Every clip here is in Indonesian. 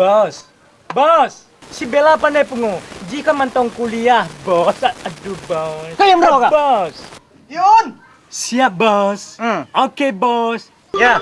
Bos, bos, si Bella pandai pungu. Jika mantong kuliah, bos. Aduh, bos. Kau yang berapa, Kak? Bos. Yun! Siap, bos. Oke, bos. Ya.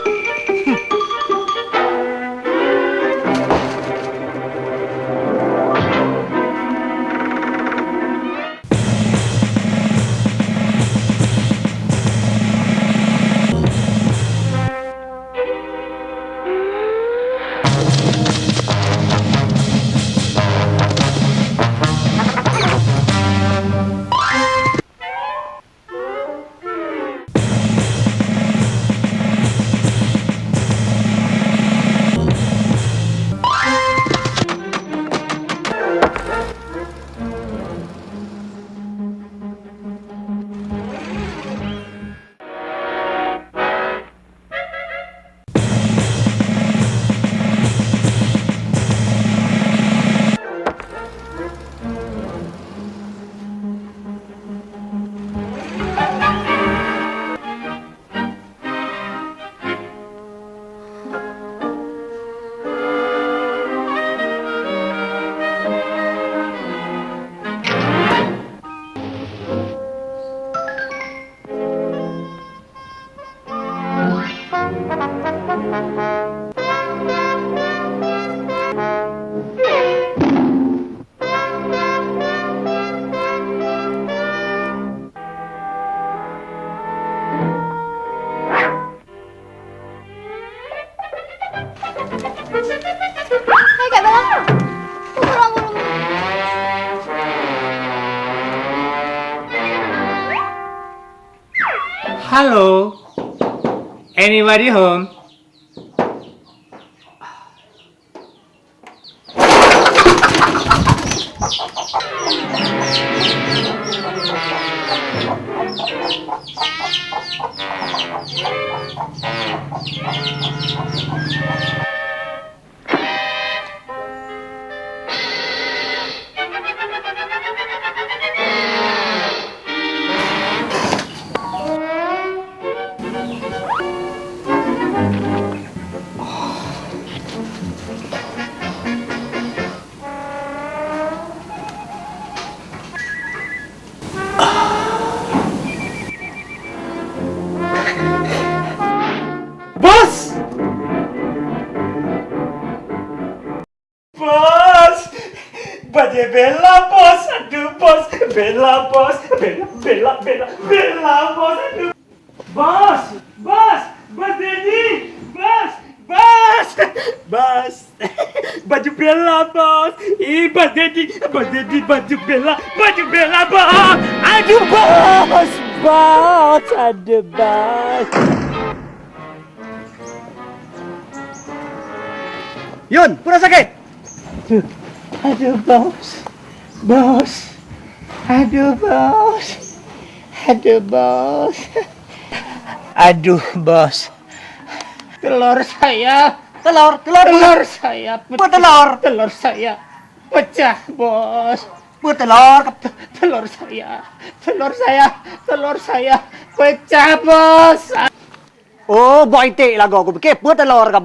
Hai Kak Bella, pulang. Halo. Anybody home? Bos! Bos! Baju Bella, bos! Aduh, bos! Bella, bos! Bella, bos! Aduh! Bos! Bos! Bos Dedi! Bos! Bos! Bos! Baju Bella, bos! Ih, Bos Dedi! Baju Bella! Bos! Aduh, bos! Bos! Aduh, bos! Yun, pura sakit. Aduh, bos. Bos. Aduh, bos. Aduh, bos. Aduh, bos. Telur saya. Telur Saya Apa telur? Telur saya pecah, bos. Telur. Telur saya pecah, bos. Oh, boy, te lagu aku pikir telur ka.